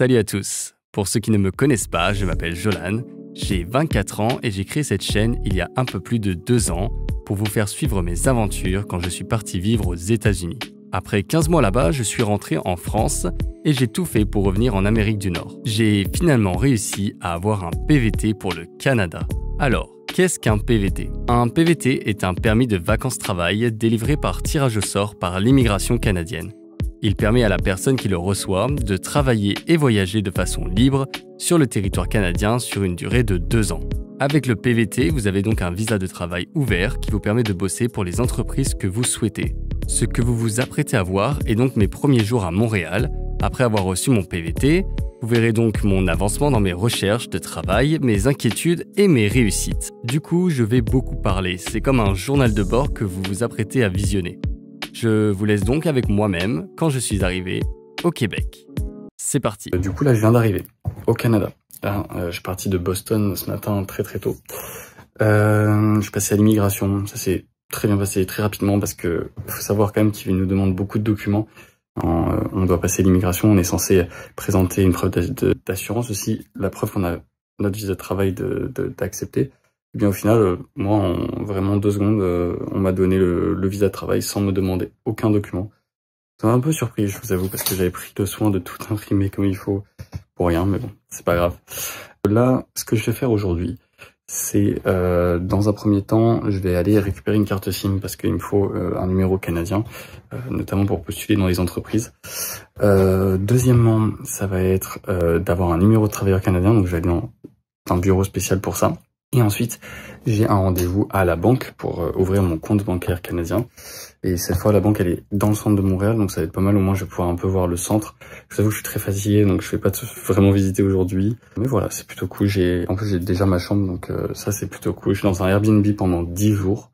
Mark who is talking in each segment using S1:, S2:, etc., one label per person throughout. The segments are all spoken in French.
S1: Salut à tous. Pour ceux qui ne me connaissent pas, je m'appelle Jolan, j'ai 24 ans et j'ai créé cette chaîne il y a un peu plus de 2 ans pour vous faire suivre mes aventures quand je suis parti vivre aux États-Unis. Après 15 mois là-bas, je suis rentré en France et j'ai tout fait pour revenir en Amérique du Nord. J'ai finalement réussi à avoir un PVT pour le Canada. Alors, qu'est-ce qu'un PVT? Un PVT est un permis de vacances-travail délivré par tirage au sort par l'immigration canadienne. Il permet à la personne qui le reçoit de travailler et voyager de façon libre sur le territoire canadien sur une durée de 2 ans. Avec le PVT, vous avez donc un visa de travail ouvert qui vous permet de bosser pour les entreprises que vous souhaitez. Ce que vous vous apprêtez à voir est donc mes premiers jours à Montréal. Après avoir reçu mon PVT, vous verrez donc mon avancement dans mes recherches de travail, mes inquiétudes et mes réussites. Du coup, je vais beaucoup parler. C'est comme un journal de bord que vous vous apprêtez à visionner. Je vous laisse donc avec moi-même quand je suis arrivé au Québec. C'est parti.
S2: Du coup là je viens d'arriver au Canada. Je suis parti de Boston ce matin très tôt. Je suis passé à l'immigration, ça s'est très bien passé très rapidement parce que faut savoir quand même qu'ils nous demandent beaucoup de documents. On doit passer l'immigration, on est censé présenter une preuve d'assurance aussi, la preuve qu'on a notre visa de travail d'accepter. Et bien au final, moi en vraiment 2 secondes, on m'a donné le visa de travail sans me demander aucun document. Ça m'a un peu surpris, je vous avoue, parce que j'avais pris le soin de tout imprimer comme il faut pour rien, mais bon, c'est pas grave. Là, ce que je vais faire aujourd'hui, c'est dans un premier temps, je vais aller récupérer une carte SIM parce qu'il me faut un numéro canadien, notamment pour postuler dans les entreprises. Deuxièmement, ça va être d'avoir un numéro de travailleur canadien, donc je vais aller dans un bureau spécial pour ça. Et ensuite, j'ai un rendez-vous à la banque pour ouvrir mon compte bancaire canadien. Et cette fois, la banque, elle est dans le centre de Montréal, donc ça va être pas mal. Au moins, je vais pouvoir un peu voir le centre. Je vous avoue que je suis très fatigué, donc je vais pas vraiment visiter aujourd'hui. Mais voilà, c'est plutôt cool. En plus, j'ai déjà ma chambre, donc ça, c'est plutôt cool. Je suis dans un Airbnb pendant 10 jours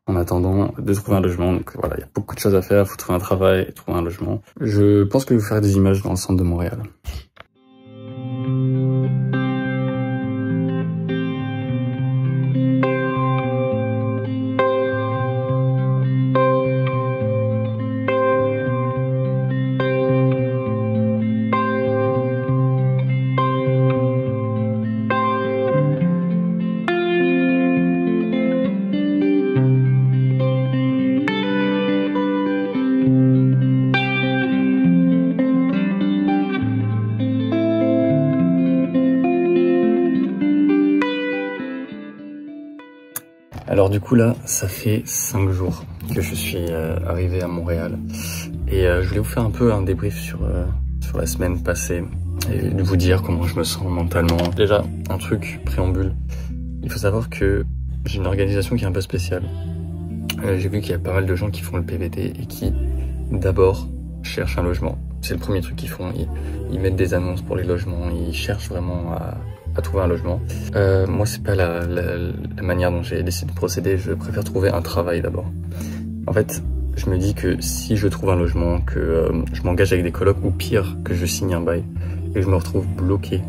S2: en attendant de trouver un logement. Donc voilà, il y a beaucoup de choses à faire. Il faut trouver un travail et trouver un logement. Je pense que je vais vous faire des images dans le centre de Montréal. Alors du coup là, ça fait 5 jours que je suis arrivé à Montréal et je voulais vous faire un peu un débrief sur la semaine passée et de vous dire comment je me sens mentalement. Déjà, un truc préambule, il faut savoir que j'ai une organisation qui est un peu spéciale. J'ai vu qu'il y a pas mal de gens qui font le PVT et qui d'abord cherchent un logement. C'est le premier truc qu'ils font, ils mettent des annonces pour les logements, ils cherchent vraiment à trouver un logement. Moi, c'est pas la manière dont j'ai décidé de procéder. Je préfère trouver un travail d'abord. En fait, je me dis que si je trouve un logement, que je m'engage avec des colocs, ou pire, que je signe un bail, et que je me retrouve bloqué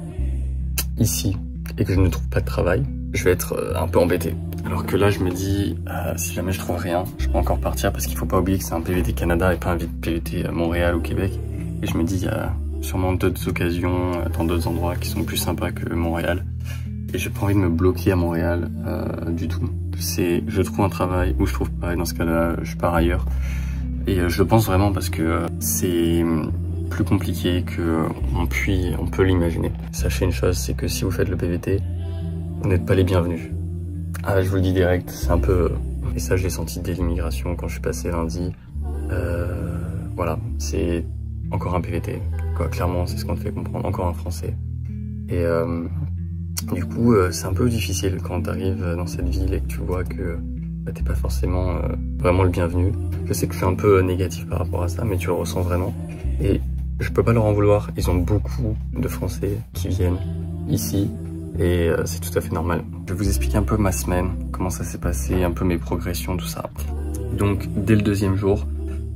S2: ici, et que je ne trouve pas de travail, je vais être un peu embêté. Alors que là, je me dis, si jamais je trouve rien, je peux encore partir, parce qu'il faut pas oublier que c'est un PVT Canada et pas un PVT Montréal ou Québec. Et je me dis, il y a sûrement d'autres occasions dans d'autres endroits qui sont plus sympas que Montréal. Et j'ai pas envie de me bloquer à Montréal du tout. Je trouve un travail ou je trouve pas, et dans ce cas-là, je pars ailleurs. Et je le pense vraiment parce que c'est plus compliqué qu'on peut l'imaginer. Sachez une chose, c'est que si vous faites le PVT, vous n'êtes pas les bienvenus. Je vous le dis direct, c'est un peu... Et ça, je l'ai senti dès l'immigration quand je suis passé lundi. Voilà, c'est encore un PVT. Quoi, clairement, c'est ce qu'on te fait comprendre, encore un français. Et du coup, c'est un peu difficile quand tu arrives dans cette ville et que tu vois que t'es pas forcément vraiment le bienvenu. Je sais que je suis un peu négatif par rapport à ça, mais tu le ressens vraiment. Et je peux pas leur en vouloir. Ils ont beaucoup de Français qui viennent ici et c'est tout à fait normal. Je vais vous expliquer un peu ma semaine, comment ça s'est passé, un peu mes progressions, tout ça. Donc, dès le 2e jour,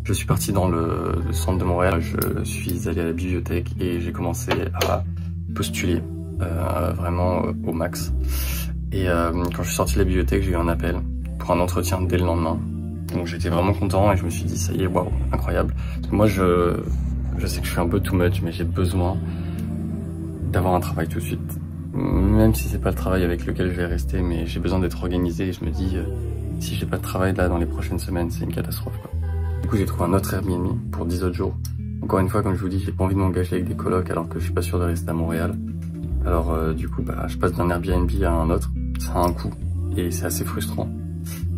S2: je suis parti dans le centre de Montréal, je suis allé à la bibliothèque et j'ai commencé à postuler vraiment au max. Et quand je suis sorti de la bibliothèque, j'ai eu un appel pour un entretien dès le lendemain. Donc j'étais vraiment content et je me suis dit ça y est, waouh, incroyable. Parce que moi je sais que je suis un peu too much, mais j'ai besoin d'avoir un travail tout de suite. Même si c'est pas le travail avec lequel je vais rester, mais j'ai besoin d'être organisé et je me dis, si j'ai pas de travail là dans les prochaines semaines, c'est une catastrophe, quoi. Du coup, j'ai trouvé un autre Airbnb pour 10 autres jours. Encore une fois, comme je vous dis, j'ai pas envie de m'engager avec des colocs alors que je suis pas sûr de rester à Montréal. Alors du coup, je passe d'un Airbnb à un autre. Ça a un coût et c'est assez frustrant.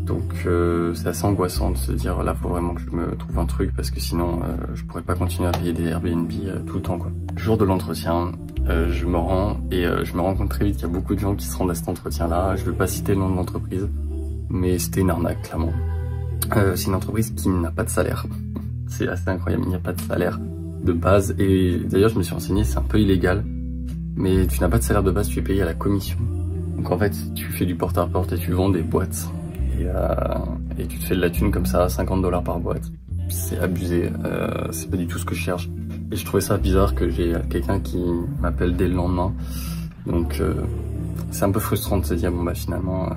S2: Donc c'est assez angoissant de se dire là, faut vraiment que je me trouve un truc parce que sinon je pourrais pas continuer à payer des Airbnb tout le temps, quoi. Jour de l'entretien, je me rends et je me rends compte très vite qu'il y a beaucoup de gens qui se rendent à cet entretien-là. Je veux pas citer le nom de l'entreprise, mais c'était une arnaque, clairement. C'est une entreprise qui n'a pas de salaire. C'est assez incroyable, il n'y a pas de salaire de base. Et d'ailleurs, je me suis renseigné, c'est un peu illégal. Mais tu n'as pas de salaire de base, tu es payé à la commission. Donc en fait, tu fais du porte-à-porte et tu vends des boîtes. Et tu te fais de la thune comme ça, 50 $ par boîte. C'est abusé, c'est pas du tout ce que je cherche. Et je trouvais ça bizarre que j'ai quelqu'un qui m'appelle dès le lendemain. Donc c'est un peu frustrant de se dire, bon finalement,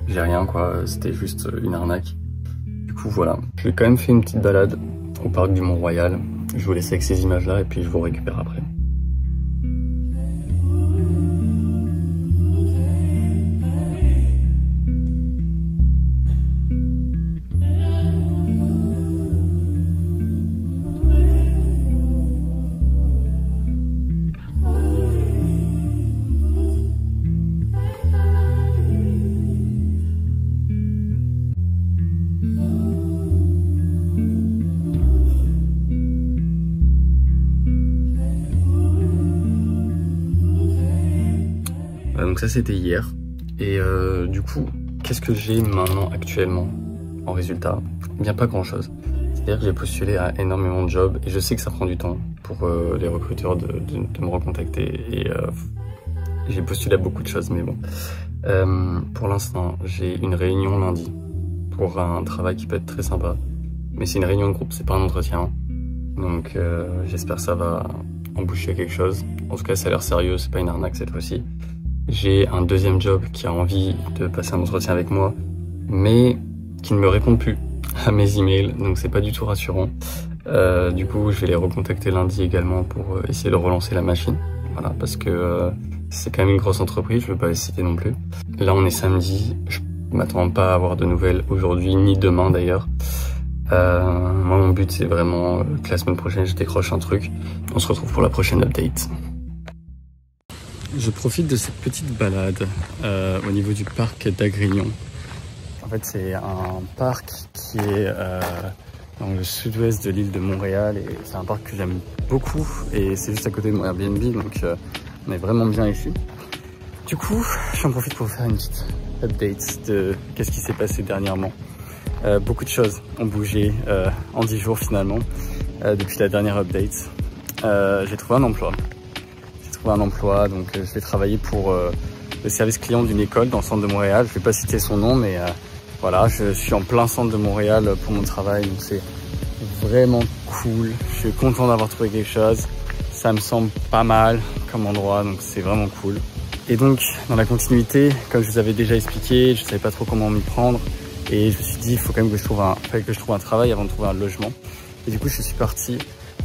S2: j'ai rien, quoi, c'était juste une arnaque. Du coup voilà, j'ai quand même fait une petite balade au parc du Mont-Royal. Je vous laisse avec ces images-là et puis je vous récupère après. Donc ça c'était hier et du coup qu'est-ce que j'ai maintenant actuellement en résultat? Bien pas grand chose. C'est-à-dire que j'ai postulé à énormément de jobs et je sais que ça prend du temps pour les recruteurs de me recontacter et j'ai postulé à beaucoup de choses, mais bon. Pour l'instant j'ai une réunion lundi pour un travail qui peut être très sympa, mais c'est une réunion de groupe, c'est pas un entretien, donc j'espère que ça va emboucher quelque chose. En tout cas ça a l'air sérieux, c'est pas une arnaque cette fois-ci. J'ai un deuxième job qui a envie de passer un entretien avec moi, mais qui ne me répond plus à mes emails, donc c'est pas du tout rassurant. Du coup, je vais les recontacter lundi également pour essayer de relancer la machine. Voilà, parce que c'est quand même une grosse entreprise, je veux pas les citer non plus. Là, on est samedi, je m'attends pas à avoir de nouvelles aujourd'hui, ni demain d'ailleurs. Moi, mon but, c'est vraiment que la semaine prochaine, je décroche un truc. On se retrouve pour la prochaine update. Je profite de cette petite balade au niveau du parc d'Agrignon. En fait, c'est un parc qui est dans le sud-ouest de l'île de Montréal et c'est un parc que j'aime beaucoup et c'est juste à côté de mon Airbnb, donc on est vraiment bien ici. Du coup, j'en profite pour faire une petite update de qu'est-ce qui s'est passé dernièrement. Beaucoup de choses ont bougé en 10 jours finalement depuis la dernière update. J'ai trouvé un emploi. Donc je vais travailler pour le service client d'une école dans le centre de Montréal. Je vais pas citer son nom, mais voilà, je suis en plein centre de Montréal pour mon travail, donc c'est vraiment cool. Je suis content d'avoir trouvé quelque chose. Ça me semble pas mal comme endroit, donc c'est vraiment cool. Et donc, dans la continuité, comme je vous avais déjà expliqué, je savais pas trop comment m'y prendre. Et je me suis dit, il faut quand même que je trouve un travail avant de trouver un logement. Et du coup, je suis parti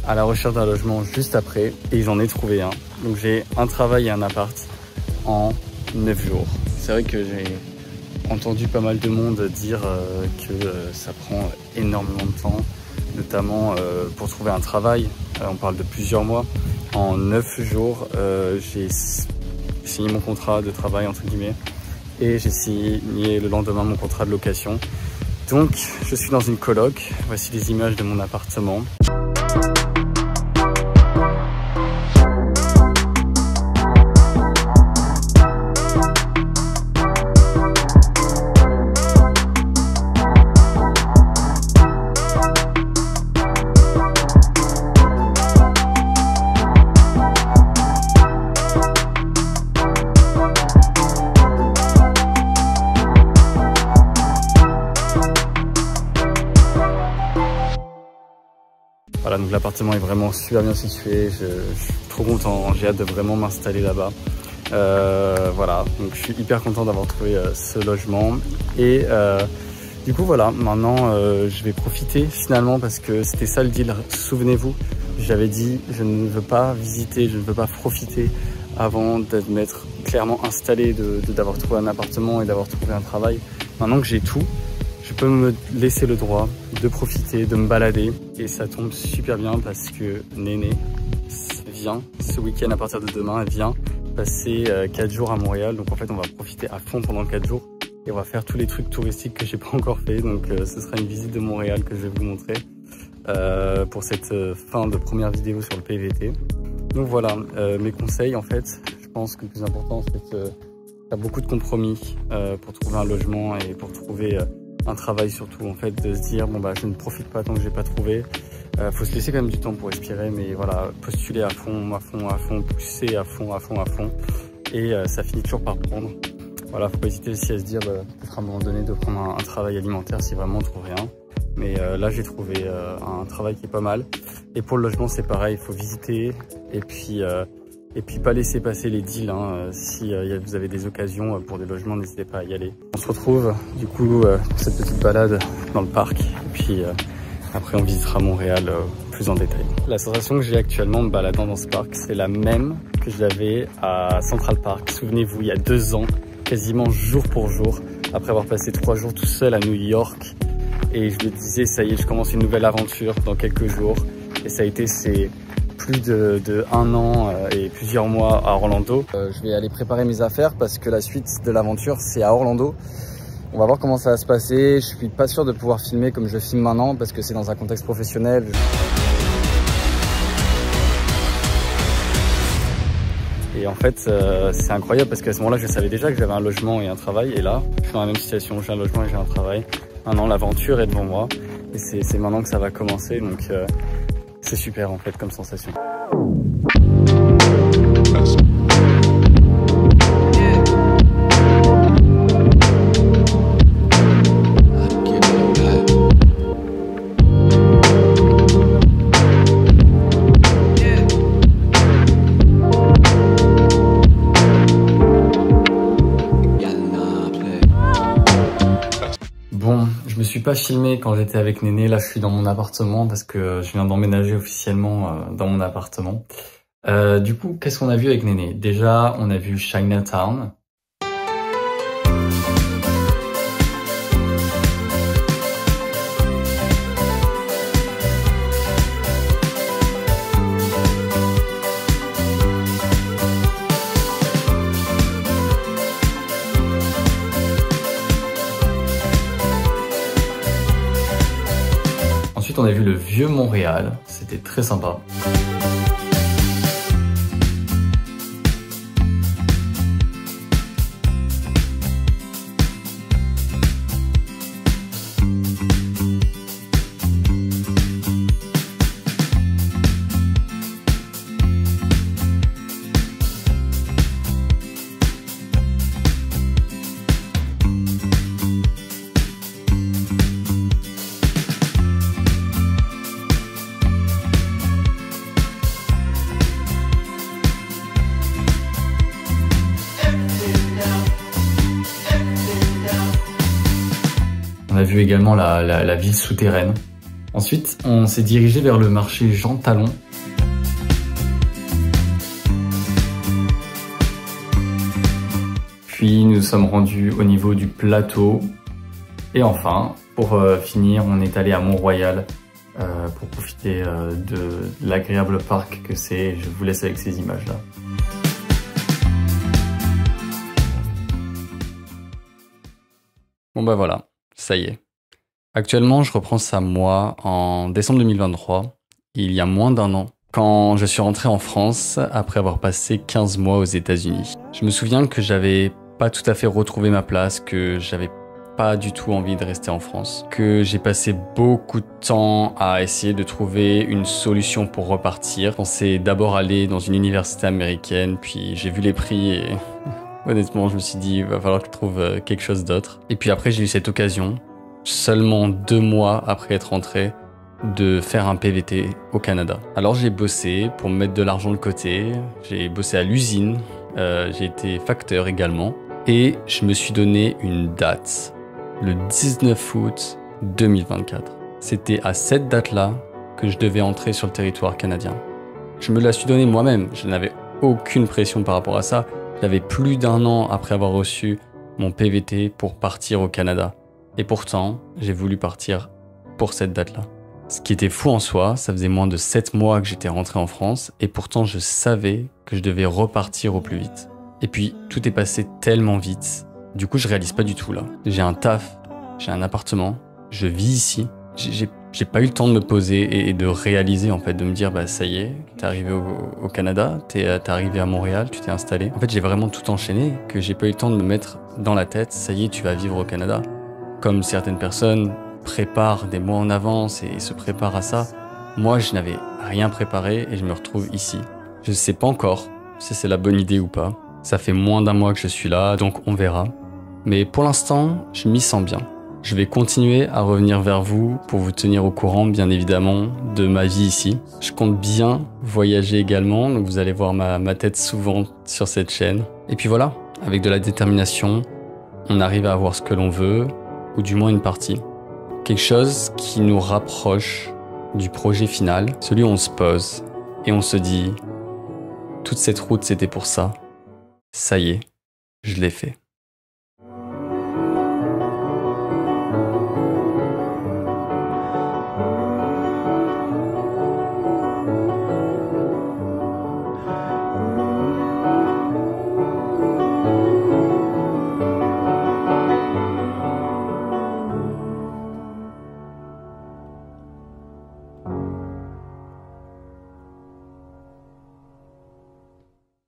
S2: à la recherche d'un logement juste après et j'en ai trouvé un. Donc j'ai un travail et un appart en 9 jours. C'est vrai que j'ai entendu pas mal de monde dire que ça prend énormément de temps, notamment pour trouver un travail. On parle de plusieurs mois. En 9 jours, j'ai signé mon contrat de travail entre guillemets et j'ai signé le lendemain mon contrat de location. Donc je suis dans une coloc. Voici les images de mon appartement. Voilà, donc l'appartement est vraiment super bien situé, je suis trop content, j'ai hâte de vraiment m'installer là-bas. Voilà, donc je suis hyper content d'avoir trouvé ce logement. Et du coup voilà, maintenant je vais profiter finalement parce que c'était ça le deal, souvenez-vous. J'avais dit, je ne veux pas visiter, je ne veux pas profiter avant de m'être clairement installé, d'avoir trouvé un appartement et d'avoir trouvé un travail. Maintenant que j'ai tout, je peux me laisser le droit de profiter, de me balader. Et ça tombe super bien parce que Néné vient ce week-end à partir de demain, elle vient passer 4 jours à Montréal. Donc en fait, on va profiter à fond pendant 4 jours. Et on va faire tous les trucs touristiques que j'ai pas encore fait. Donc ce sera une visite de Montréal que je vais vous montrer pour cette fin de première vidéo sur le PVT. Donc voilà, mes conseils en fait, je pense que le plus important c'est de faire beaucoup de compromis pour trouver un logement et pour trouver un travail surtout. En fait, de se dire bon bah je ne profite pas tant que j'ai pas trouvé. Faut se laisser quand même du temps pour respirer, mais voilà, postuler à fond, pousser à fond. Et ça finit toujours par prendre. Voilà, faut pas hésiter aussi à se dire peut-être à un moment donné de prendre un travail alimentaire si vraiment on trouve rien. Mais là j'ai trouvé un travail qui est pas mal. Et pour le logement c'est pareil, il faut visiter et puis pas laisser passer les deals. Hein. Si vous avez des occasions pour des logements, n'hésitez pas à y aller. On se retrouve du coup pour cette petite balade dans le parc. Et puis après on visitera Montréal plus en détail. La sensation que j'ai actuellement me baladant dans ce parc, c'est la même que j'avais à Central Park. Souvenez-vous, il y a 2 ans, quasiment jour pour jour, après avoir passé 3 jours tout seul à New York. Et je me disais, ça y est, je commence une nouvelle aventure dans quelques jours. Et ça a été plus de 1 an et plusieurs mois à Orlando. Je vais aller préparer mes affaires parce que la suite de l'aventure, c'est à Orlando. On va voir comment ça va se passer. Je suis pas sûr de pouvoir filmer comme je filme maintenant parce que c'est dans un contexte professionnel. Et en fait, c'est incroyable parce qu'à ce moment-là, je savais déjà que j'avais un logement et un travail. Et là, je suis dans la même situation. J'ai un logement et j'ai un travail. Maintenant, l'aventure est devant moi. Et c'est maintenant que ça va commencer. Donc, c'est super en fait comme sensation. Bon, je me suis pas filmé quand j'étais avec Néné. Là, je suis dans mon appartement parce que je viens d'emménager officiellement dans mon appartement. Du coup, qu'est-ce qu'on a vu avec Néné? Déjà, on a vu Chinatown. Ensuite, on a vu le vieux Montréal, c'était très sympa. On a vu également la ville souterraine. Ensuite, on s'est dirigé vers le marché Jean Talon. Puis nous sommes rendus au niveau du plateau. Et enfin, pour finir, on est allé à Mont-Royal pour profiter de l'agréable parc que c'est. Je vous laisse avec ces images-là. Bon bah voilà. Ça y est. Actuellement, je reprends ça moi en décembre 2023, il y a moins d'1 an, quand je suis rentré en France après avoir passé 15 mois aux États-Unis. Je me souviens que j'avais pas tout à fait retrouvé ma place, que j'avais pas du tout envie de rester en France, que j'ai passé beaucoup de temps à essayer de trouver une solution pour repartir. Je pensais d'abord aller dans une université américaine, puis j'ai vu les prix et honnêtement, je me suis dit, il va falloir que je trouve quelque chose d'autre. Et puis après, j'ai eu cette occasion, seulement 2 mois après être rentré, de faire un PVT au Canada. Alors j'ai bossé pour me mettre de l'argent de côté, j'ai bossé à l'usine, j'ai été facteur également, et je me suis donné une date, le 19 août 2024. C'était à cette date-là que je devais entrer sur le territoire canadien. Je me la suis donnée moi-même, je n'avais
S1: aucune pression par rapport à ça. J'avais plus d'1 an après avoir reçu mon PVT pour partir au Canada. Et pourtant, j'ai voulu partir pour cette date-là. Ce qui était fou en soi, ça faisait moins de 7 mois que j'étais rentré en France et pourtant je savais que je devais repartir au plus vite. Et puis, tout est passé tellement vite. Du coup, je réalise pas du tout là. J'ai un taf, j'ai un appartement, je vis ici. J'ai pas eu le temps de me poser et de réaliser en fait, de me dire bah ça y est, t'es arrivé au Canada, t'es arrivé à Montréal, tu t'es installé. En fait, j'ai vraiment tout enchaîné, que j'ai pas eu le temps de me mettre dans la tête, ça y est, tu vas vivre au Canada. Comme certaines personnes préparent des mois en avance et se préparent à ça, moi je n'avais rien préparé et je me retrouve ici. Je sais pas encore si c'est la bonne idée ou pas. Ça fait moins d'1 mois que je suis là, donc on verra. Mais pour l'instant, je m'y sens bien. Je vais continuer à revenir vers vous pour vous tenir au courant, bien évidemment, de ma vie ici. Je compte bien voyager également, donc vous allez voir ma tête souvent sur cette chaîne. Et puis voilà, avec de la détermination, on arrive à avoir ce que l'on veut, ou du moins une partie. Quelque chose qui nous rapproche du projet final, celui où on se pose et on se dit « Toute cette route, c'était pour ça. Ça y est, je l'ai fait. »